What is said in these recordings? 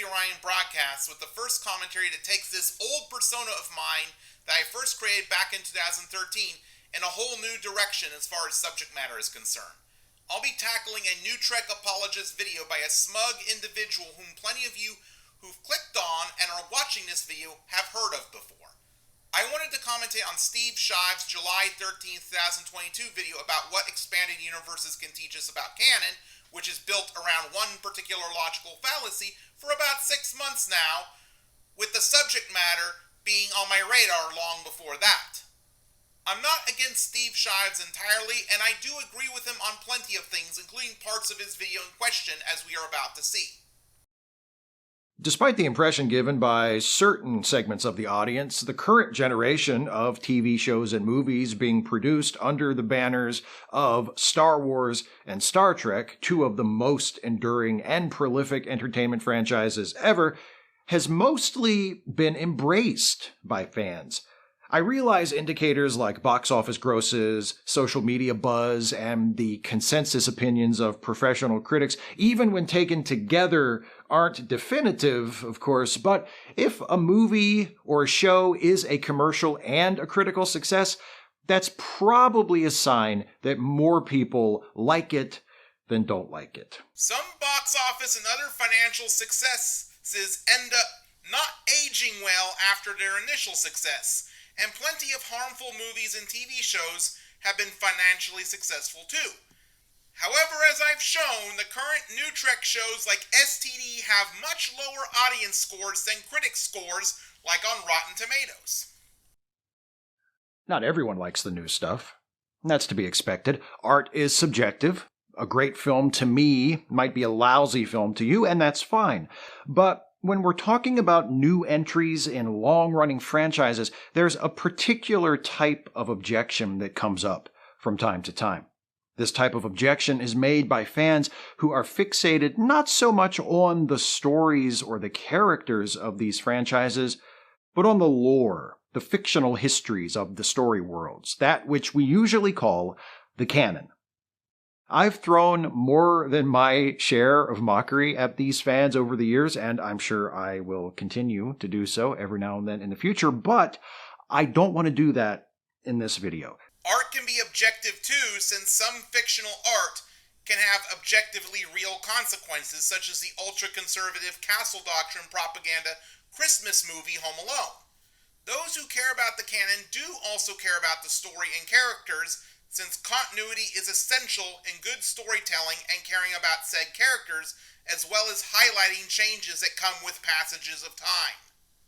Orion Broadcast with the first commentary that takes this old persona of mine that I first created back in 2013 in a whole new direction as far as subject matter is concerned. I'll be tackling a NuTrek apologist video by a smug individual whom plenty of you who've clicked on and are watching this video have heard of before. I wanted to commentate on Steve Shives' July 13, 2022 video about what expanded universes can teach us about canon, which is built around one particular logical fallacy for about 6 months now, with the subject matter being on my radar long before that. I'm not against Steve Shives entirely, and I do agree with him on plenty of things, including parts of his video in question, as we are about to see. Despite the impression given by certain segments of the audience, the current generation of TV shows and movies being produced under the banners of Star Wars and Star Trek, two of the most enduring and prolific entertainment franchises ever, has mostly been embraced by fans. I realize indicators like box office grosses, social media buzz, and the consensus opinions of professional critics, even when taken together, aren't definitive, of course, but if a movie or a show is a commercial and a critical success, that's probably a sign that more people like it than don't like it. Some box office and other financial successes end up not aging well after their initial success. And plenty of harmful movies and TV shows have been financially successful too. However, as I've shown, the current NuTrek shows like STD have much lower audience scores than critic scores, like on Rotten Tomatoes. Not everyone likes the new stuff. That's to be expected. Art is subjective. A great film to me might be a lousy film to you, and that's fine. But when we're talking about new entries in long-running franchises, there's a particular type of objection that comes up from time to time. This type of objection is made by fans who are fixated not so much on the stories or the characters of these franchises, but on the lore, the fictional histories of the story worlds, that which we usually call the canon. I've thrown more than my share of mockery at these fans over the years, and I'm sure I will continue to do so every now and then in the future, but I don't want to do that in this video. Art can be objective too, since some fictional art can have objectively real consequences, such as the ultra-conservative Castle Doctrine propaganda Christmas movie Home Alone. Those who care about the canon do also care about the story and characters, since continuity is essential in good storytelling and caring about said characters, as well as highlighting changes that come with passages of time.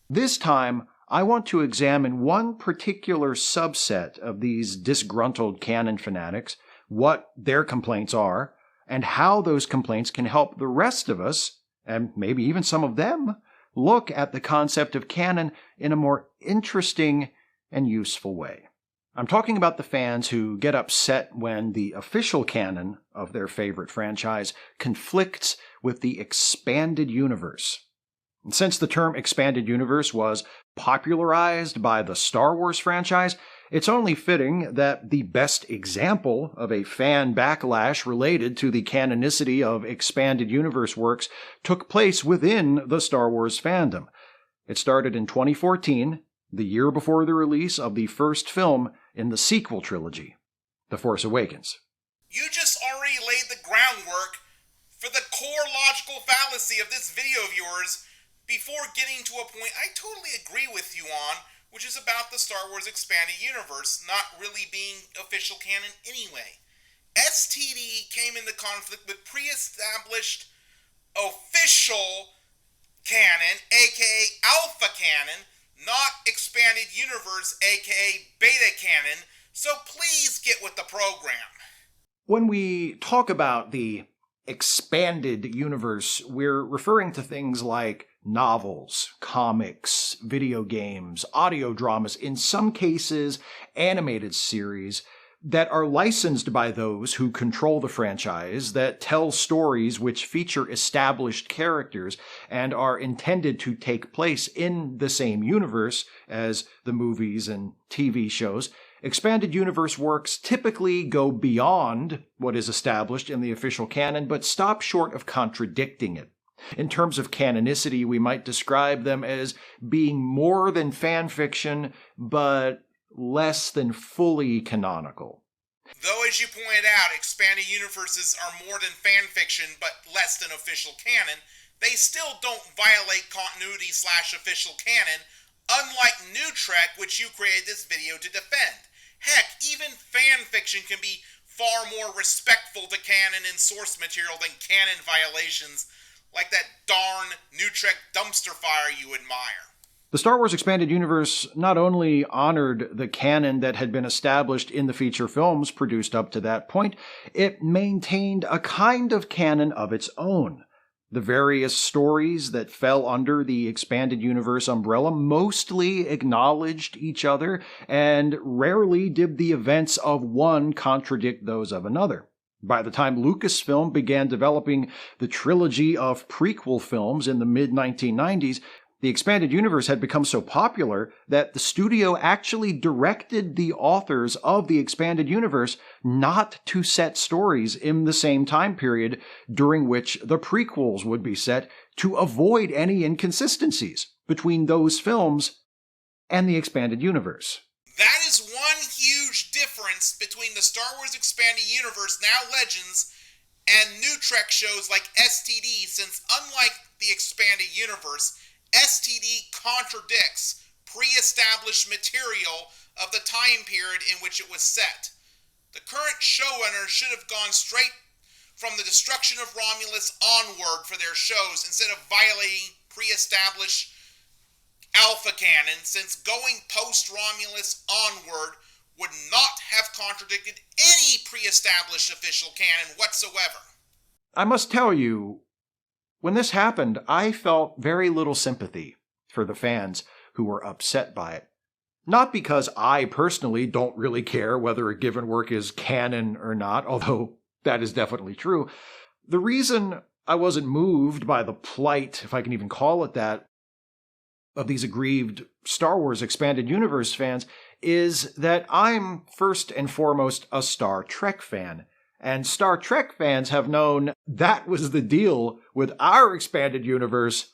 This time, I want to examine one particular subset of these disgruntled canon fanatics, what their complaints are, and how those complaints can help the rest of us, and maybe even some of them, look at the concept of canon in a more interesting and useful way. I'm talking about the fans who get upset when the official canon of their favorite franchise conflicts with the expanded universe. And since the term expanded universe was popularized by the Star Wars franchise, it's only fitting that the best example of a fan backlash related to the canonicity of expanded universe works took place within the Star Wars fandom. It started in 2014, the year before the release of the first film in the sequel trilogy, The Force Awakens. You just already laid the groundwork for the core logical fallacy of this video of yours before getting to a point I totally agree with you on, which is about the Star Wars expanded universe not really being official canon anyway. STD came into conflict with pre-established official canon, aka alpha canon, not expanded universe, aka beta canon, so please get with the program. When we talk about the expanded universe, we're referring to things like novels, comics, video games, audio dramas, in some cases animated series that are licensed by those who control the franchise, that tell stories which feature established characters and are intended to take place in the same universe as the movies and TV shows. Expanded universe works typically go beyond what is established in the official canon, but stop short of contradicting it. In terms of canonicity, we might describe them as being more than fan fiction, but less than fully canonical. Though, as you pointed out, expanded universes are more than fan fiction but less than official canon, they still don't violate continuity/official canon, unlike NuTrek, which you created this video to defend. Heck, even fan fiction can be far more respectful to canon and source material than canon violations, like that darn NuTrek dumpster fire you admire. The Star Wars Expanded Universe not only honored the canon that had been established in the feature films produced up to that point, it maintained a kind of canon of its own. The various stories that fell under the Expanded Universe umbrella mostly acknowledged each other, and rarely did the events of one contradict those of another. By the time Lucasfilm began developing the trilogy of prequel films in the mid-1990s, the Expanded Universe had become so popular that the studio actually directed the authors of the Expanded Universe not to set stories in the same time period during which the prequels would be set, to avoid any inconsistencies between those films and the Expanded Universe. That is one huge difference between the Star Wars Expanded Universe, now Legends, and NuTrek shows like STD, since unlike the Expanded Universe, STD contradicts pre-established material of the time period in which it was set. The current showrunners should have gone straight from the destruction of Romulus onward for their shows instead of violating pre-established Alpha canon, since going post-Romulus onward would not have contradicted any pre-established official canon whatsoever. I must tell you, when this happened, I felt very little sympathy for the fans who were upset by it. Not because I personally don't really care whether a given work is canon or not, although that is definitely true. The reason I wasn't moved by the plight, if I can even call it that, of these aggrieved Star Wars Expanded Universe fans is that I'm first and foremost a Star Trek fan. And Star Trek fans have known that was the deal with our Expanded Universe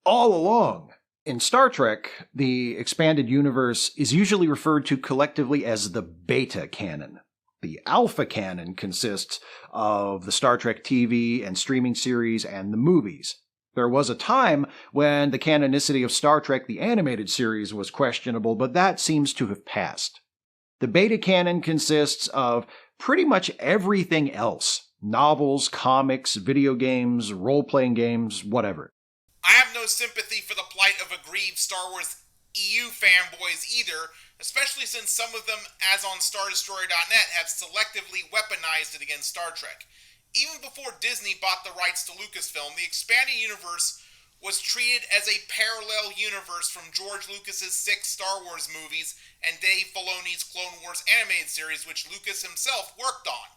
all along. In Star Trek, the Expanded Universe is usually referred to collectively as the Beta Canon. The Alpha Canon consists of the Star Trek TV and streaming series and the movies. There was a time when the canonicity of Star Trek the Animated Series was questionable, but that seems to have passed. The Beta Canon consists of pretty much everything else. Novels, comics, video games, role-playing games, whatever. I have no sympathy for the plight of aggrieved Star Wars EU fanboys either, especially since some of them, as on StarDestroyer.net, have selectively weaponized it against Star Trek. Even before Disney bought the rights to Lucasfilm, the Expanded Universe was treated as a parallel universe from George Lucas's 6 Star Wars movies and Dave Filoni's Clone Wars animated series, which Lucas himself worked on.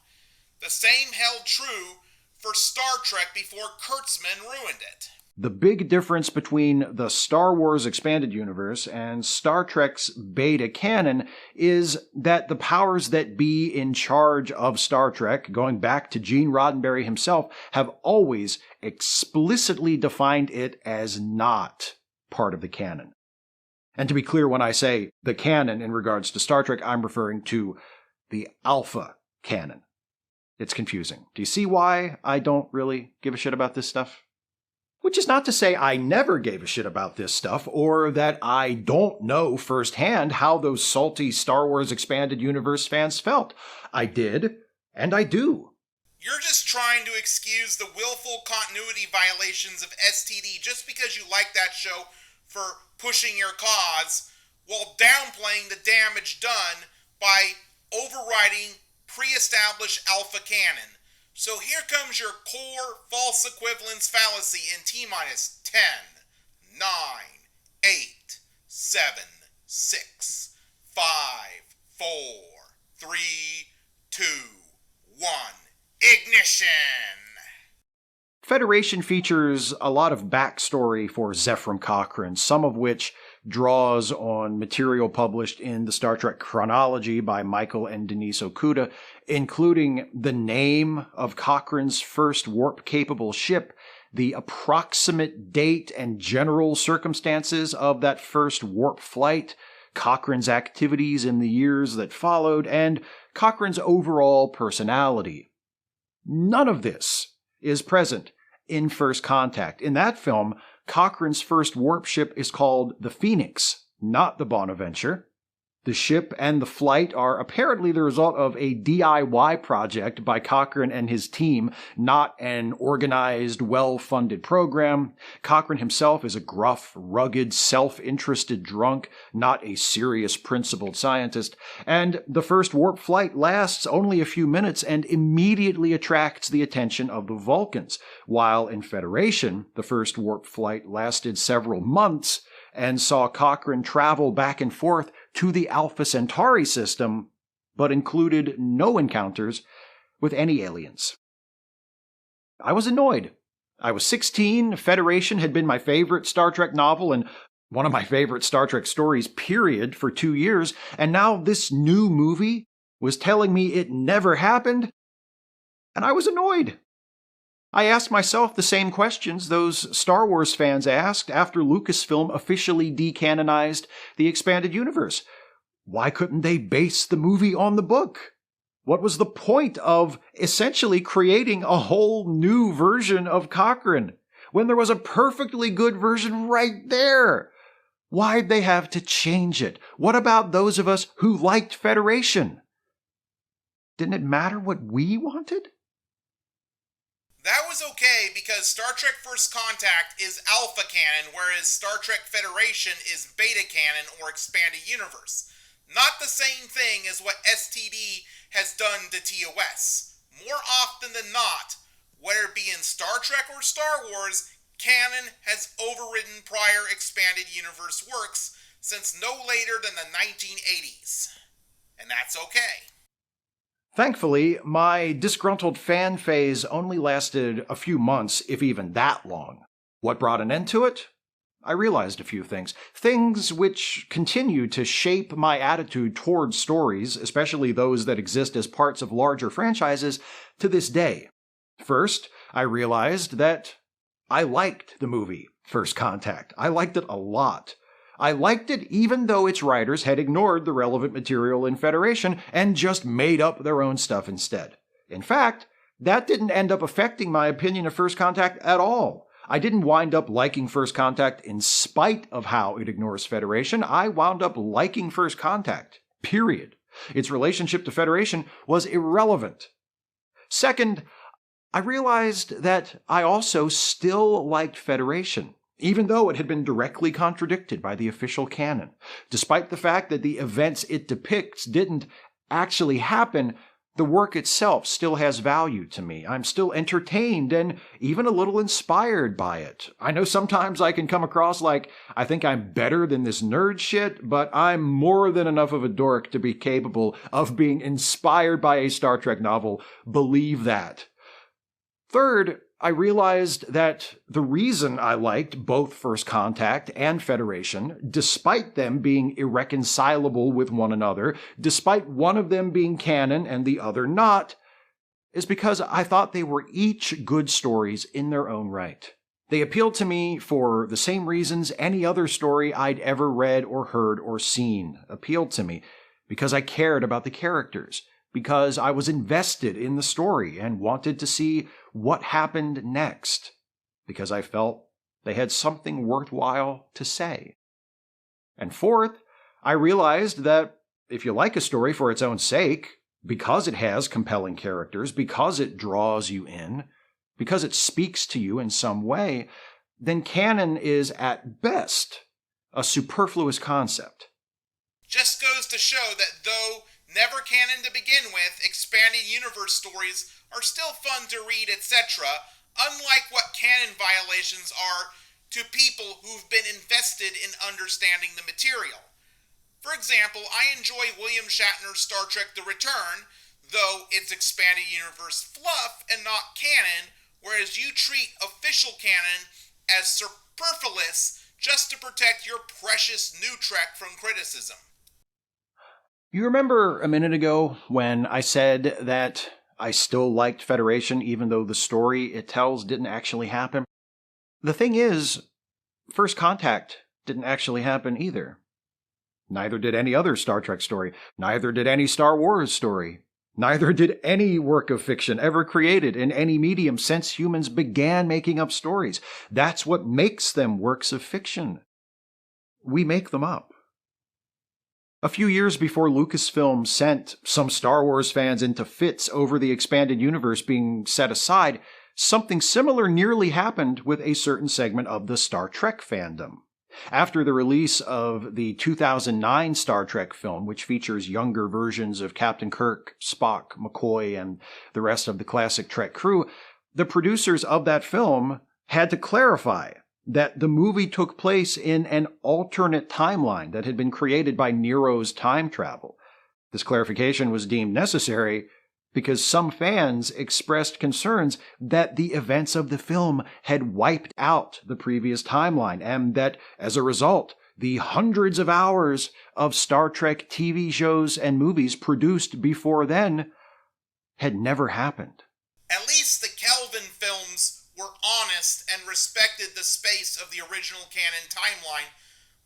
The same held true for Star Trek before Kurtzman ruined it. The big difference between the Star Wars Expanded Universe and Star Trek's Beta Canon is that the powers that be in charge of Star Trek, going back to Gene Roddenberry himself, have always explicitly defined it as not part of the canon. And to be clear, when I say the canon in regards to Star Trek, I'm referring to the Alpha Canon. It's confusing. Do you see why I don't really give a shit about this stuff? Which is not to say I never gave a shit about this stuff, or that I don't know firsthand how those salty Star Wars Expanded Universe fans felt. I did, and I do. You're just trying to excuse the willful continuity violations of STD just because you like that show for pushing your cause, while downplaying the damage done by overriding pre-established Alpha canon. So here comes your core false equivalence fallacy in T-minus 10, 9, 8, 7, 6, 5, 4, 3, 2, 1. Ignition! Federation features a lot of backstory for Zefram Cochrane, some of which draws on material published in the Star Trek chronology by Michael and Denise Okuda, including the name of Cochrane's first warp-capable ship, the approximate date and general circumstances of that first warp flight, Cochrane's activities in the years that followed, and Cochrane's overall personality. None of this is present in First Contact. In that film, Cochrane's first warp ship is called the Phoenix, not the Bonaventure. The ship and the flight are apparently the result of a DIY project by Cochrane and his team, not an organized, well-funded program. Cochrane himself is a gruff, rugged, self-interested drunk, not a serious, principled scientist. And the first warp flight lasts only a few minutes and immediately attracts the attention of the Vulcans, while in Federation, the first warp flight lasted several months and saw Cochrane travel back and forth to the Alpha Centauri system, but included no encounters with any aliens. I was annoyed. I was 16, Federation had been my favorite Star Trek novel and one of my favorite Star Trek stories, period, for 2 years, and now this new movie was telling me it never happened, and I was annoyed. I asked myself the same questions those Star Wars fans asked after Lucasfilm officially decanonized the expanded universe. Why couldn't they base the movie on the book? What was the point of essentially creating a whole new version of Cochrane when there was a perfectly good version right there? Why'd they have to change it? What about those of us who liked Federation? Didn't it matter what we wanted? That was okay because Star Trek First Contact is Alpha Canon, whereas Star Trek Federation is Beta Canon or Expanded Universe. Not the same thing as what STD has done to TOS. More often than not, whether it be in Star Trek or Star Wars, canon has overridden prior Expanded Universe works since no later than the 1980s. And that's okay. Thankfully, my disgruntled fan phase only lasted a few months, if even that long. What brought an end to it? I realized a few things. Things which continue to shape my attitude towards stories, especially those that exist as parts of larger franchises, to this day. First, I realized that I liked the movie First Contact. I liked it a lot. I liked it even though its writers had ignored the relevant material in Federation and just made up their own stuff instead. In fact, that didn't end up affecting my opinion of First Contact at all. I didn't wind up liking First Contact in spite of how it ignores Federation. I wound up liking First Contact, period. Its relationship to Federation was irrelevant. Second, I realized that I also still liked Federation, even though it had been directly contradicted by the official canon. Despite the fact that the events it depicts didn't actually happen, the work itself still has value to me. I'm still entertained and even a little inspired by it. I know sometimes I can come across like I think I'm better than this nerd shit, but I'm more than enough of a dork to be capable of being inspired by a Star Trek novel. Believe that. Third, I realized that the reason I liked both First Contact and Federation, despite them being irreconcilable with one another, despite one of them being canon and the other not, is because I thought they were each good stories in their own right. They appealed to me for the same reasons any other story I'd ever read or heard or seen appealed to me, because I cared about the characters, because I was invested in the story and wanted to see what happened next, because I felt they had something worthwhile to say. And fourth, I realized that if you like a story for its own sake, because it has compelling characters, because it draws you in, because it speaks to you in some way, then canon is at best a superfluous concept. Just goes to show that though never canon to begin with, expanded universe stories are still fun to read, etc., unlike what canon violations are to people who've been invested in understanding the material. For example, I enjoy William Shatner's Star Trek The Return, though it's expanded universe fluff and not canon, whereas you treat official canon as superfluous just to protect your precious NuTrek from criticism. You remember a minute ago when I said that I still liked Federation even though the story it tells didn't actually happen? The thing is, First Contact didn't actually happen either. Neither did any other Star Trek story. Neither did any Star Wars story. Neither did any work of fiction ever created in any medium since humans began making up stories. That's what makes them works of fiction. We make them up. A few years before Lucasfilm sent some Star Wars fans into fits over the expanded universe being set aside, something similar nearly happened with a certain segment of the Star Trek fandom. After the release of the 2009 Star Trek film, which features younger versions of Captain Kirk, Spock, McCoy, and the rest of the classic Trek crew, the producers of that film had to clarify that the movie took place in an alternate timeline that had been created by Nero's time travel. This clarification was deemed necessary because some fans expressed concerns that the events of the film had wiped out the previous timeline, and that, as a result, the hundreds of hours of Star Trek TV shows and movies produced before then had never happened. At least the Kelvin films were honest and respected the space of the original canon timeline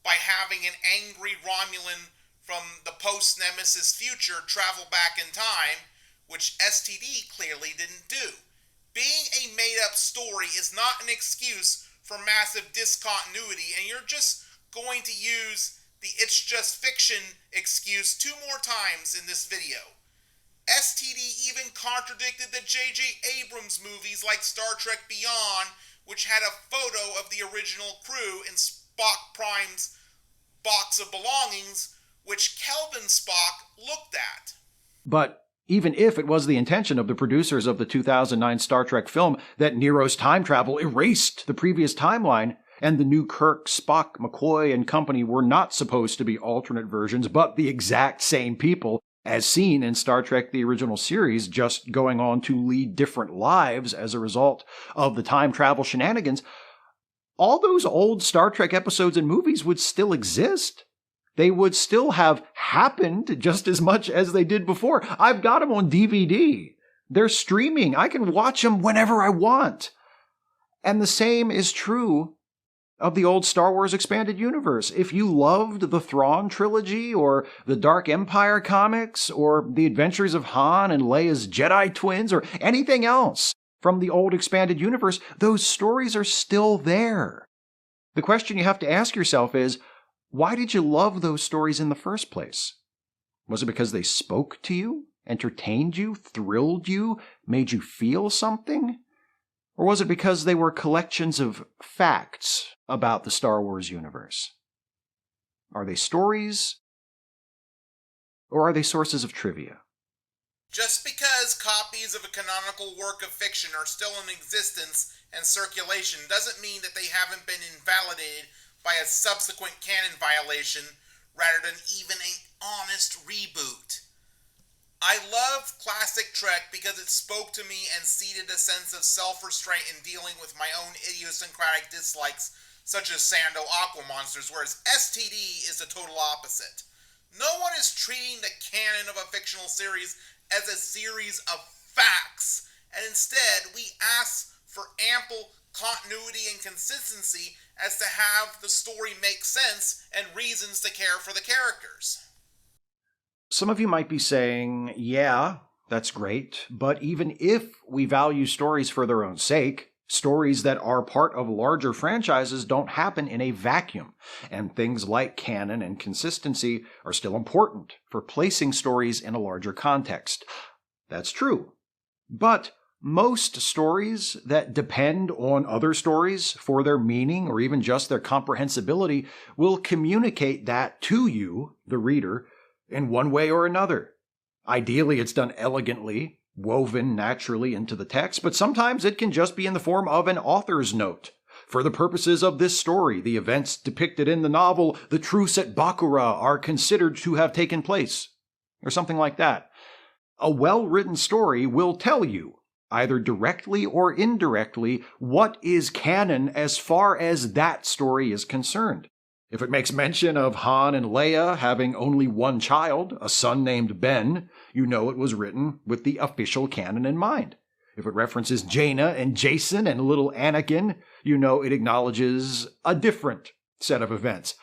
by having an angry Romulan from the post-Nemesis future travel back in time, which STD clearly didn't do. Being a made-up story is not an excuse for massive discontinuity, and you're just going to use the "it's just fiction" excuse 2 more times in this video. STD even contradicted the J.J. Abrams movies like Star Trek Beyond, which had a photo of the original crew in Spock Prime's box of belongings, which Kelvin Spock looked at. But even if it was the intention of the producers of the 2009 Star Trek film that Nero's time travel erased the previous timeline, and the new Kirk, Spock, McCoy, and company were not supposed to be alternate versions, but the exact same people as seen in Star Trek the original series, just going on to lead different lives as a result of the time travel shenanigans, all those old Star Trek episodes and movies would still exist. They would still have happened just as much as they did before. I've got them on DVD. They're streaming. I can watch them whenever I want. And the same is true of the old Star Wars expanded universe. If you loved the Thrawn trilogy or the Dark Empire comics or the adventures of Han and Leia's Jedi twins or anything else from the old expanded universe, those stories are still there. The question you have to ask yourself is, why did you love those stories in the first place? Was it because they spoke to you, entertained you, thrilled you, made you feel something? Or was it because they were collections of facts about the Star Wars universe? Are they stories, or are they sources of trivia? Just because copies of a canonical work of fiction are still in existence and circulation doesn't mean that they haven't been invalidated by a subsequent canon violation rather than even an honest reboot. I loved classic Trek because it spoke to me and seeded a sense of self-restraint in dealing with my own idiosyncratic dislikes, such as Sando Aqua Monsters, whereas STD is the total opposite. No one is treating the canon of a fictional series as a series of facts, and instead we ask for ample continuity and consistency as to have the story make sense and reasons to care for the characters. Some of you might be saying, yeah, that's great, but even if we value stories for their own sake, stories that are part of larger franchises don't happen in a vacuum, and things like canon and consistency are still important for placing stories in a larger context. That's true. But most stories that depend on other stories for their meaning or even just their comprehensibility will communicate that to you, the reader, in one way or another. Ideally, it's done elegantly, woven naturally into the text, but sometimes it can just be in the form of an author's note. For the purposes of this story, the events depicted in the novel, the truce at Bakura, are considered to have taken place, or something like that. A well-written story will tell you, either directly or indirectly, what is canon as far as that story is concerned. If it makes mention of Han and Leia having only one child, a son named Ben, you know it was written with the official canon in mind. If it references Jaina and Jason and little Anakin, you know it acknowledges a different set of events.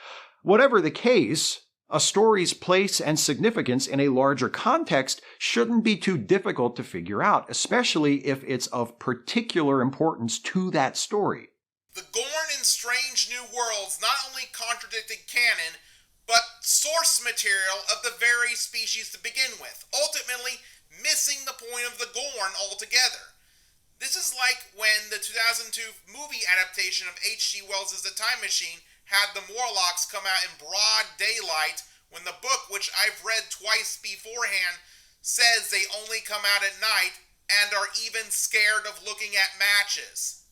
Whatever the case, a story's place and significance in a larger context shouldn't be too difficult to figure out, especially if it's of particular importance to that story. The Gorn in Strange New Worlds not only contradicted canon, but source material of the very species to begin with, ultimately missing the point of the Gorn altogether. This is like when the 2002 movie adaptation of H.G. Wells' The Time Machine had the Morlocks come out in broad daylight when the book, which I've read twice beforehand, says they only come out at night and are even scared of looking at matches.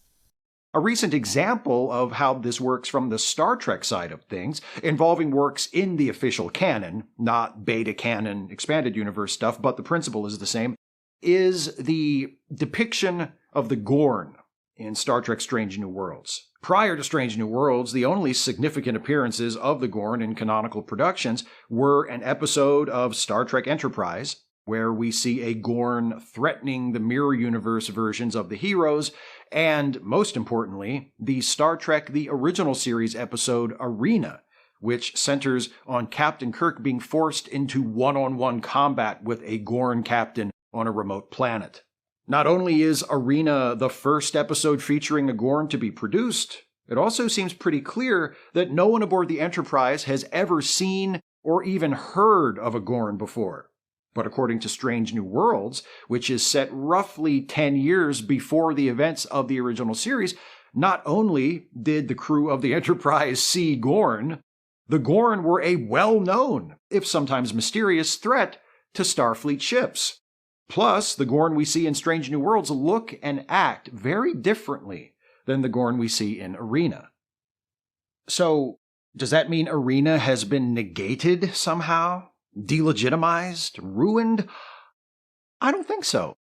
A recent example of how this works from the Star Trek side of things, involving works in the official canon, not beta canon expanded universe stuff, but the principle is the same, is the depiction of the Gorn in Star Trek Strange New Worlds. Prior to Strange New Worlds, the only significant appearances of the Gorn in canonical productions were an episode of Star Trek Enterprise, where we see a Gorn threatening the mirror universe versions of the heroes, and, most importantly, the Star Trek The Original Series episode Arena, which centers on Captain Kirk being forced into one-on-one combat with a Gorn captain on a remote planet. Not only is Arena the first episode featuring a Gorn to be produced, it also seems pretty clear that no one aboard the Enterprise has ever seen or even heard of a Gorn before. But according to Strange New Worlds, which is set roughly 10 years before the events of the original series, not only did the crew of the Enterprise see Gorn, the Gorn were a well-known, if sometimes mysterious, threat to Starfleet ships. Plus, the Gorn we see in Strange New Worlds look and act very differently than the Gorn we see in Arena. So, does that mean Arena has been negated somehow? Delegitimized? Ruined? I don't think so.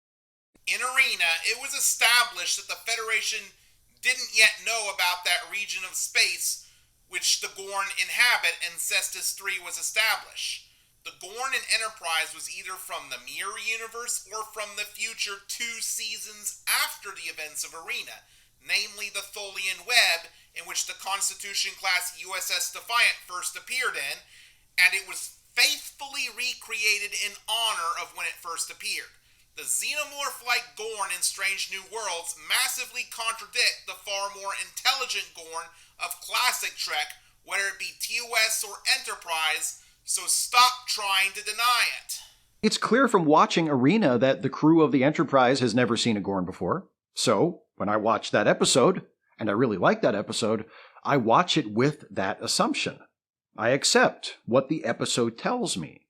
In Arena, it was established that the Federation didn't yet know about that region of space which the Gorn inhabit, and Cestus III was established. The Gorn in Enterprise was either from the Mirror Universe or from the future 2 seasons after the events of Arena, namely the Tholian Web, in which the Constitution-class USS Defiant first appeared in, and it was faithfully recreated in honor of when it first appeared. The xenomorph-like Gorn in Strange New Worlds massively contradict the far more intelligent Gorn of classic Trek, whether it be TOS or Enterprise, so stop trying to deny it. It's clear from watching Arena that the crew of the Enterprise has never seen a Gorn before. So, when I watch that episode, and I really like that episode, I watch it with that assumption. I accept what the episode tells me.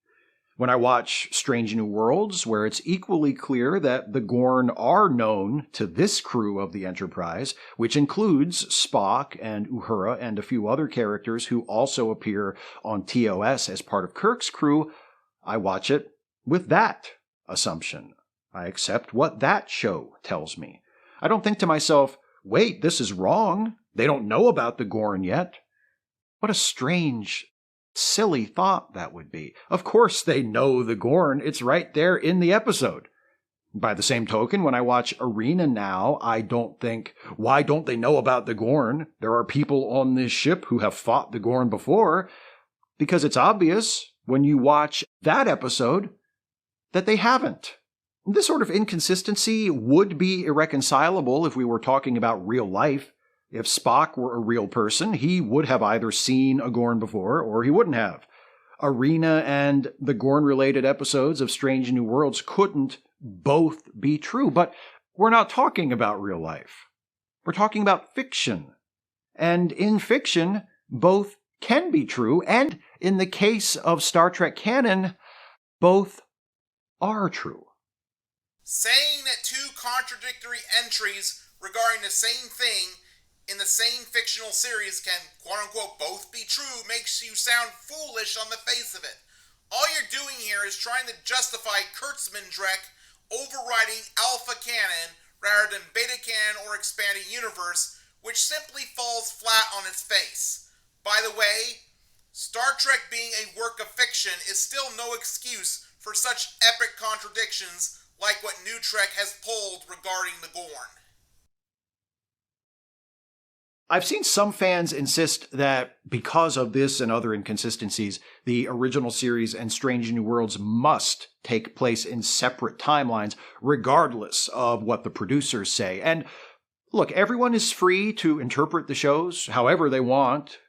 When I watch Strange New Worlds, where it's equally clear that the Gorn are known to this crew of the Enterprise, which includes Spock and Uhura and a few other characters who also appear on TOS as part of Kirk's crew, I watch it with that assumption. I accept what that show tells me. I don't think to myself, wait, this is wrong. They don't know about the Gorn yet. What a strange, silly thought that would be. Of course they know the Gorn. It's right there in the episode. By the same token, when I watch Arena now, I don't think, why don't they know about the Gorn? There are people on this ship who have fought the Gorn before. Because it's obvious when you watch that episode that they haven't. This sort of inconsistency would be irreconcilable if we were talking about real life. If Spock were a real person, he would have either seen a Gorn before or he wouldn't have. Arena and the Gorn-related episodes of Strange New Worlds couldn't both be true. But we're not talking about real life. We're talking about fiction. And in fiction, both can be true. And in the case of Star Trek canon, both are true. Saying that 2 contradictory entries regarding the same thing in the same fictional series can, quote-unquote, both be true makes you sound foolish on the face of it. All you're doing here is trying to justify Kurtzman Drek overriding alpha canon rather than beta canon or expanded universe, which simply falls flat on its face. By the way, Star Trek being a work of fiction is still no excuse for such epic contradictions like what NuTrek has pulled regarding the Gorn. I've seen some fans insist that because of this and other inconsistencies, the original series and Strange New Worlds must take place in separate timelines, regardless of what the producers say. And look, everyone is free to interpret the shows however they want,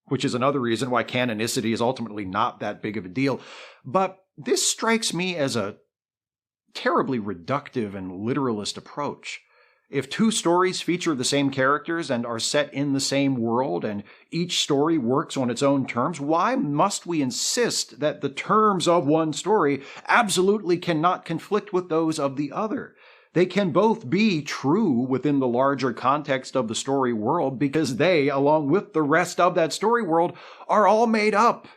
which is another reason why canonicity is ultimately not that big of a deal. But this strikes me as a terribly reductive and literalist approach. If two stories feature the same characters and are set in the same world, and each story works on its own terms, why must we insist that the terms of one story absolutely cannot conflict with those of the other? They can both be true within the larger context of the story world because they, along with the rest of that story world, are all made up.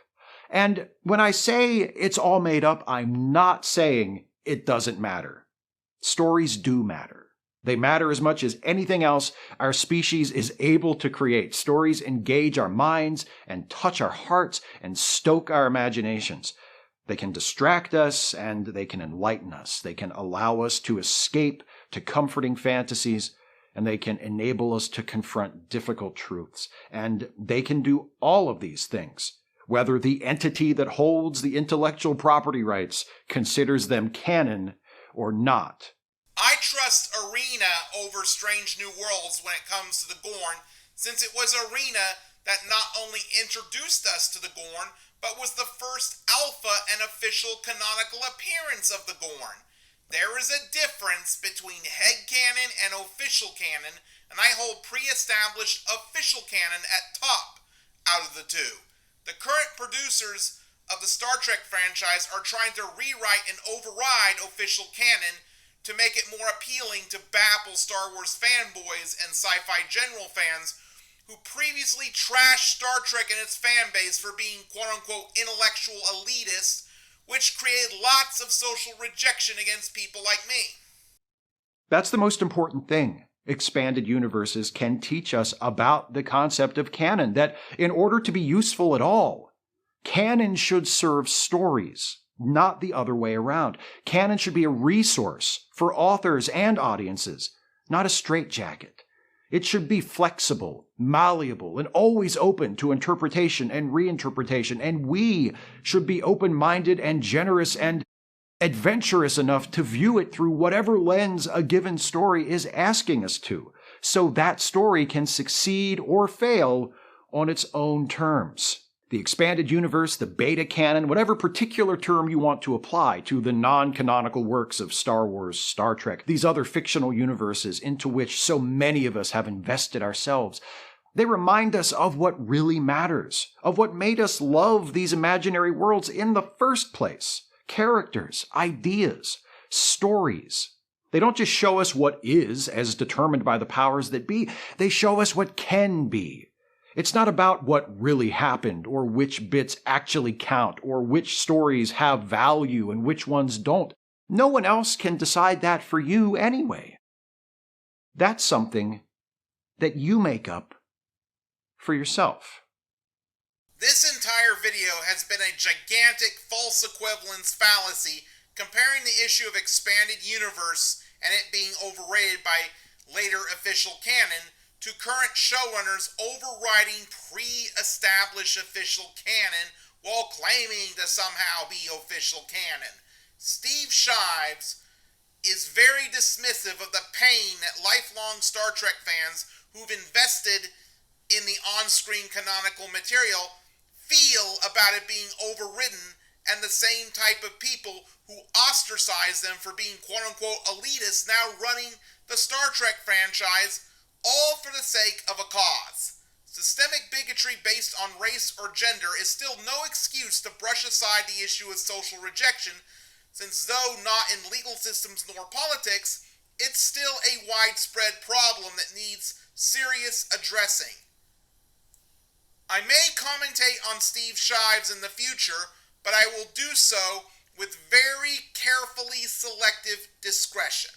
And when I say it's all made up, I'm not saying it doesn't matter. Stories do matter. They matter as much as anything else our species is able to create. Stories engage our minds and touch our hearts and stoke our imaginations. They can distract us and they can enlighten us. They can allow us to escape to comforting fantasies, and they can enable us to confront difficult truths. And they can do all of these things, whether the entity that holds the intellectual property rights considers them canon or not. I trust Arena over Strange New Worlds when it comes to the Gorn, since it was Arena that not only introduced us to the Gorn, but was the first alpha and official canonical appearance of the Gorn. There is a difference between headcanon and official canon, and I hold pre-established official canon at top out of the two. The current producers of the Star Trek franchise are trying to rewrite and override official canon to make it more appealing to baffled Star Wars fanboys and sci-fi general fans who previously trashed Star Trek and its fan base for being quote-unquote intellectual elitist, which created lots of social rejection against people like me. That's the most important thing. Expanded universes can teach us about the concept of canon, that in order to be useful at all, canon should serve stories, not the other way around. Canon should be a resource for authors and audiences, not a straitjacket. It should be flexible, malleable, and always open to interpretation and reinterpretation, and we should be open-minded and generous and adventurous enough to view it through whatever lens a given story is asking us to, so that story can succeed or fail on its own terms. The expanded universe, the beta canon, whatever particular term you want to apply to the non-canonical works of Star Wars, Star Trek, these other fictional universes into which so many of us have invested ourselves, they remind us of what really matters, of what made us love these imaginary worlds in the first place. Characters, ideas, stories. They don't just show us what is as determined by the powers that be, they show us what can be. It's not about what really happened, or which bits actually count, or which stories have value and which ones don't. No one else can decide that for you anyway. That's something that you make up for yourself. This entire video has been a gigantic false equivalence fallacy comparing the issue of expanded universe and it being overrated by later official canon to current showrunners overriding pre-established official canon while claiming to somehow be official canon. Steve Shives is very dismissive of the pain that lifelong Star Trek fans who've invested in the on-screen canonical material feel about it being overridden, and the same type of people who ostracize them for being quote-unquote elitists now running the Star Trek franchise, all for the sake of a cause. Systemic bigotry based on race or gender is still no excuse to brush aside the issue of social rejection, since though not in legal systems nor politics, it's still a widespread problem that needs serious addressing. I may commentate on Steve Shives in the future, but I will do so with very carefully selective discretion.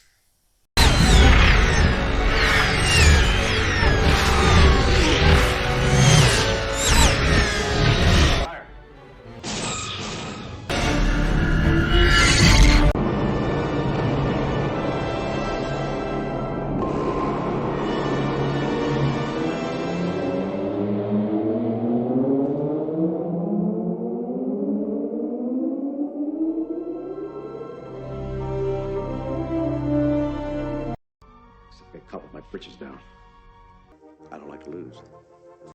Britches down. I don't like to lose.